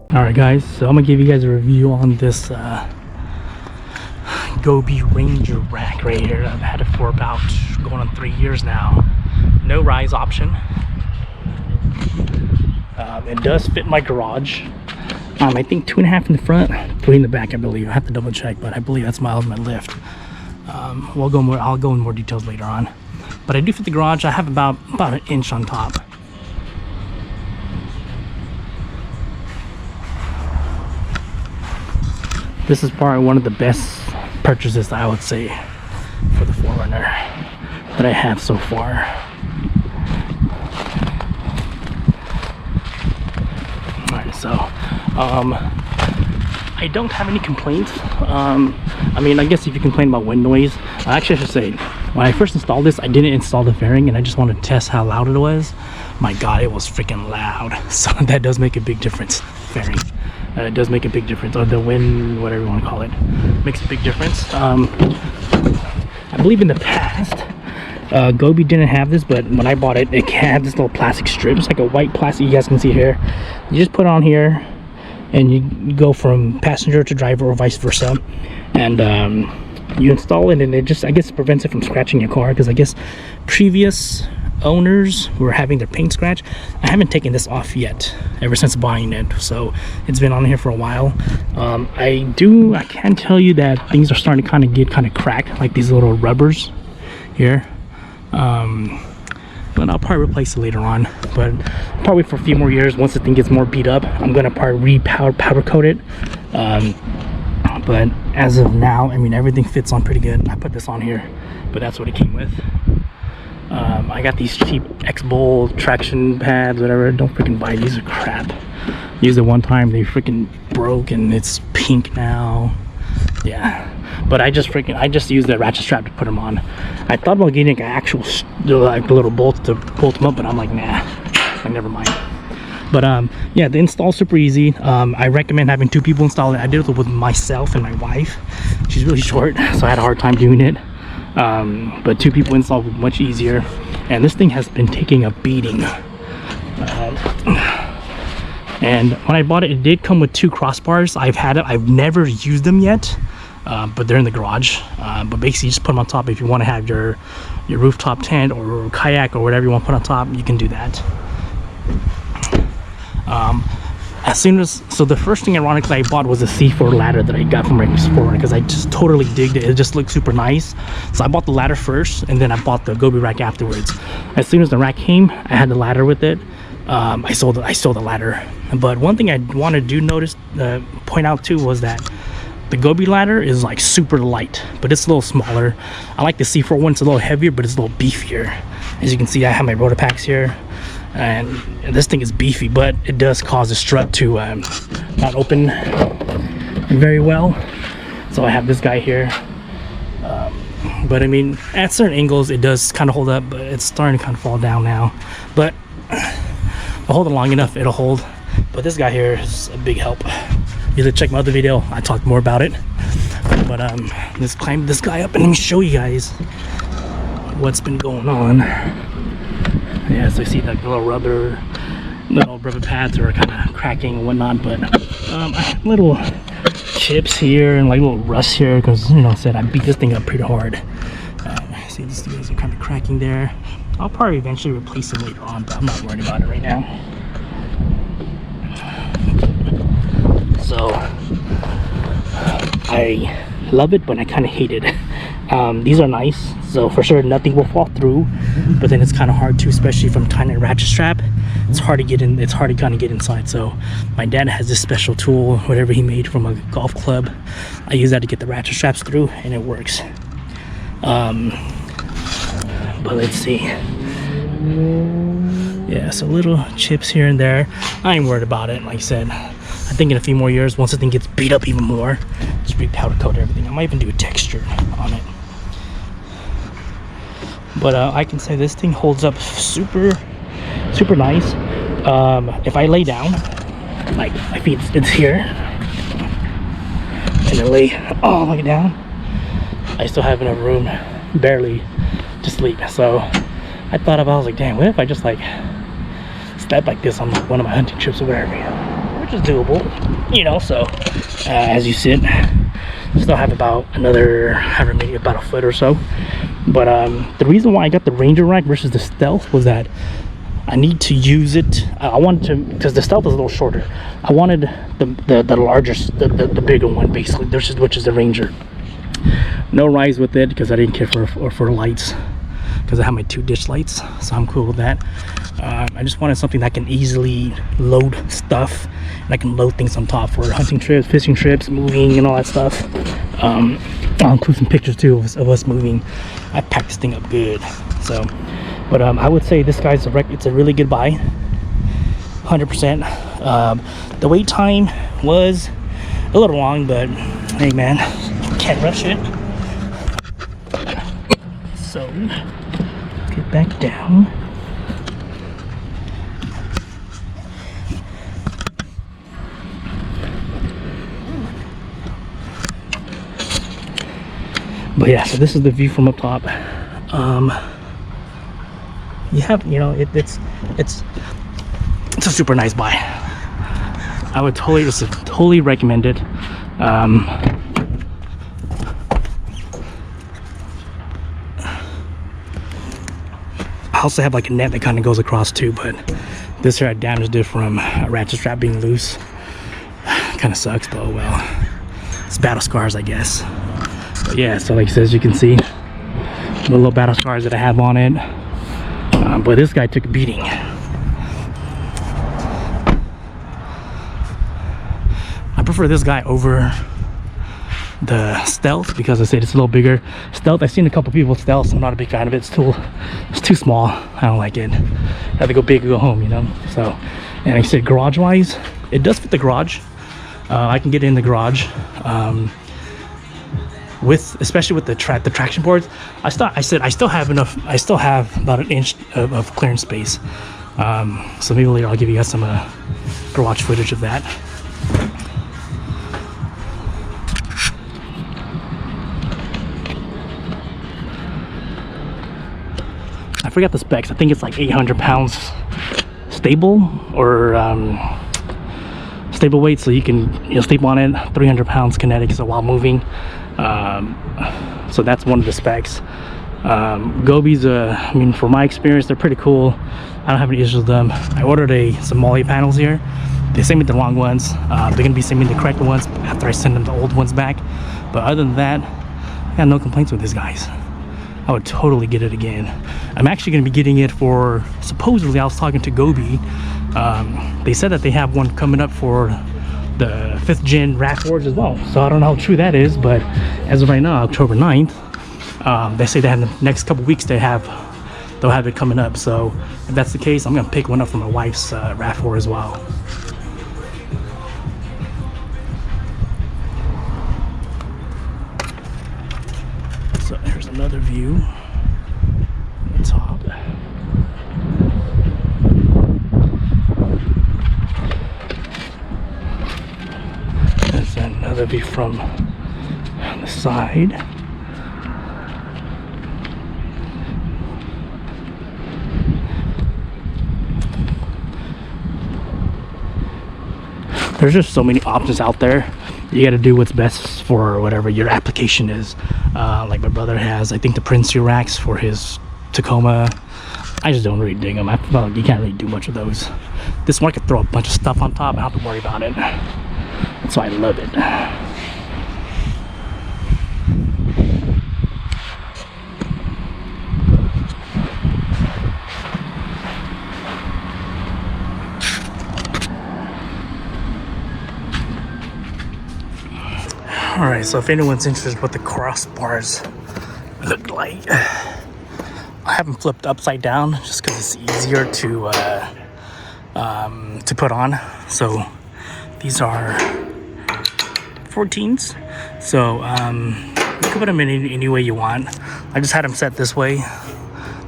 Alright guys, so I'm gonna give you guys a review on this GOBI Ranger rack right here. I've had it for about going on 3 years now. No rise option. It does fit my garage. I think 2.5 in the front, 3 in the back, I believe. I have to double check, but I believe that's my ultimate lift. I'll go in more details later on. But I do fit the garage. I have about an inch on top. This is probably one of the best purchases, I would say, for the 4Runner that I have so far. Alright, so I don't have any complaints. I mean, I guess if you complain about wind noise, actually I should say, when I first installed this, I didn't install the fairing and I just wanted to test how loud it was. My god, it was freaking loud. So that does make a big difference. Fairing. It does make a big difference, or the wind, whatever you want to call it, makes a big difference. I believe in the past, GOBI didn't have this, but when I bought it, it had this little plastic strip. It's like a white plastic, you guys can see here. You just put it on here, and you go from passenger to driver or vice versa, and you install it, and it just, I guess, prevents it from scratching your car, because I guess previous owners were having their paint scratch. I haven't taken this off yet ever since buying it, so it's been on here for a while. I can tell you that things are starting to get kind of cracked, like these little rubbers here. But I'll probably replace it later on, but probably for a few more years. Once the thing gets more beat up, I'm gonna probably powder coat it. But as of now, I mean, everything fits on pretty good. I put this on here, but that's what it came with. I got these cheap X-Bowl traction pads, whatever. Don't freaking buy these, are crap. Used it one time, they freaking broke and it's pink now. Yeah, but I just used the ratchet strap to put them on. I thought about getting an actual like little bolt to bolt them up, but I'm like, nah, like, never mind. But yeah, the install's super easy. I recommend having 2 people install it. I did it with myself and my wife. She's really short, so I had a hard time doing it. But 2 people install much easier, and this thing has been taking a beating. And when I bought it, it did come with 2 crossbars. I've never used them yet, but they're in the garage. But basically, you just put them on top. If you want to have your rooftop tent or kayak or whatever you want to put on top, you can do that. So the first thing, ironically, I bought was a C4 ladder that I got from my 4Runner, because I just totally digged it. It just looked super nice. So I bought the ladder first, and then I bought the GOBI rack afterwards. As soon as the rack came, I had the ladder with it. I sold the ladder. But one thing I wanted to point out too, was that the GOBI ladder is like super light, but it's a little smaller. I like the C4 one. It's a little heavier, but it's a little beefier. As you can see, I have my rotor packs here. And this thing is beefy, but it does cause the strut to not open very well. So I have this guy here. But I mean, at certain angles, it does kind of hold up, but it's starting to kind of fall down now. But I'll hold it long enough, it'll hold. But this guy here is a big help. You should check my other video, I talked more about it. But let's climb this guy up and let me show you guys what's been going on. Yeah, so you see like the little rubber pads are kind of cracking and whatnot, but I have little chips here and like little rust here, because, you know, I beat this thing up pretty hard. See, these things are kind of cracking there. I'll probably eventually replace them later on, but I'm not worried about it right now. So I love it, but I kind of hate it. These are nice, so for sure nothing will fall through, but then it's kind of hard to, especially from tying a ratchet strap. It's hard to get in. It's hard to kind of get inside. So my dad has this special tool, whatever he made from a golf club. I use that to get the ratchet straps through, and it works. But let's see. Yeah, so little chips here and there. I ain't worried about it. Like I said, I think in a few more years, once the thing gets beat up even more, just powder coat everything. I might even do a texture on it. But I can say this thing holds up super nice. If I lay down, like my feet, it's here, and then lay all the way down, I still have enough room, barely, to sleep. So I thought about, I was like, damn, what if I just like step like this on one of my hunting trips or whatever, you know? which is doable, you know. So as you sit, still have about another, maybe about a foot or so. But the reason why I got the Ranger rack versus the Stealth was that I need to use it. I wanted to, because the Stealth is a little shorter. I wanted the largest, the bigger one, basically, which is the Ranger. No rise with it because I didn't care for lights, because I have my 2 dish lights, so I'm cool with that. I just wanted something that can easily load stuff, and I can load things on top for hunting trips, fishing trips, moving, and all that stuff. I'll include some pictures too of us moving. I packed this thing up good. So, but I would say this guy's it's a really good buy, 100%. The wait time was a little long, but hey man, can't rush it. So get back down. But yeah, so this is the view from up top. You have, you know, it's a super nice buy. I would totally recommend it. I also have like a net that kind of goes across too, but this here I damaged it from a ratchet strap being loose. Kind of sucks, but oh well. It's battle scars, I guess. But yeah, so like I said, as you can see, the little battle scars that I have on it. But this guy took a beating. I prefer this guy over the Stealth because I said it's a little bigger. Stealth, I've seen a couple people with Stealth, so I'm not a big fan of it. It's too small. I don't like it. I have to go big or go home, you know. So, and like I said, garage wise, it does fit the garage. I can get in the garage. Especially with the traction boards, I still have enough. I still have about an inch of clearance space. So maybe later I'll give you guys some garage footage of that. I forgot the specs. I think it's like 800 pounds stable, or stable weight, so you can sleep on it. 300 pounds kinetic, so while moving. So that's one of the specs. Gobi's, I mean, for my experience, they're pretty cool. I don't have any issues with them. I ordered some Molly panels here. They sent me the wrong ones. They're gonna be sending me the correct ones after I send them the old ones back. But other than that, I got no complaints with these guys. I would totally get it again. I'm actually gonna be getting it for, supposedly I was talking to Gobi. They said that they have one coming up for the 5th gen Rav4s as well. So I don't know how true that is, but as of right now, October 9th, they say they have the next couple weeks they'll have it coming up. So if that's the case, I'm gonna pick one up for my wife's Rav4 as well. So here's another view on top. There's another view from the side. There's just so many options out there. You got to do what's best for whatever your application is. Like my brother has, I think, the Prince racks for his Tacoma. I just don't really dig them. I feel like you can't really do much of those. This one I could throw a bunch of stuff on top and I don't have to worry about it. That's why I love it. Alright, so if anyone's interested what the crossbars look like, I have them flipped upside down just because it's easier to put on. So these are 14s, so you can put them in any way you want. I just had them set this way,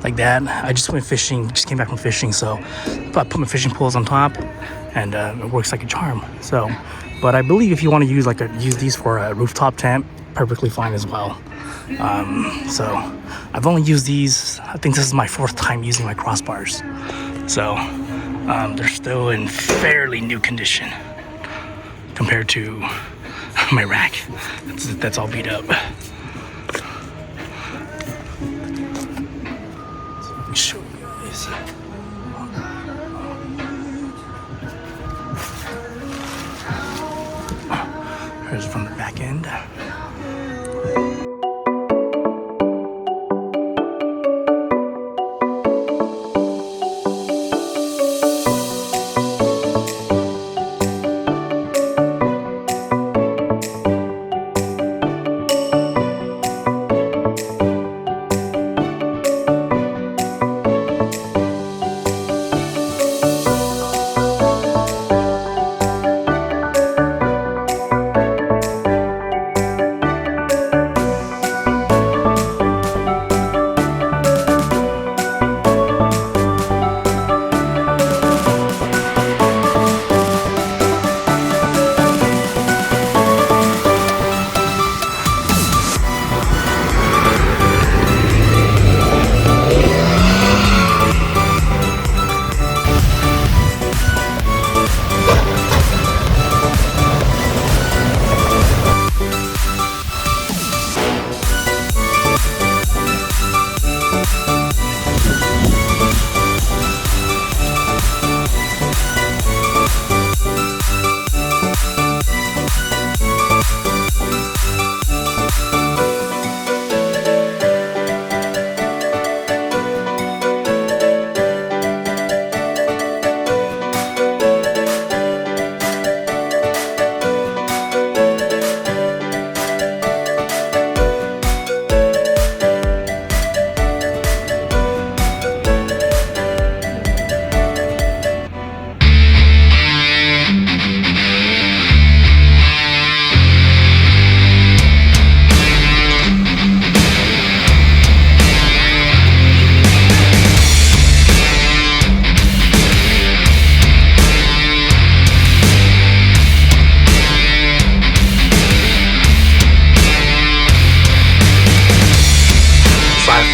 like that. I just went fishing, just came back from fishing, so I put my fishing poles on top, and it works like a charm. So, but I believe if you want to use these for a rooftop tent, perfectly fine as well. So I've only used these, I think this is my 4th time using my crossbars. So they're still in fairly new condition. compared to my rack. That's all beat up. So let me show you guys. Here's from the back end.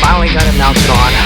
Finally got it mounted on.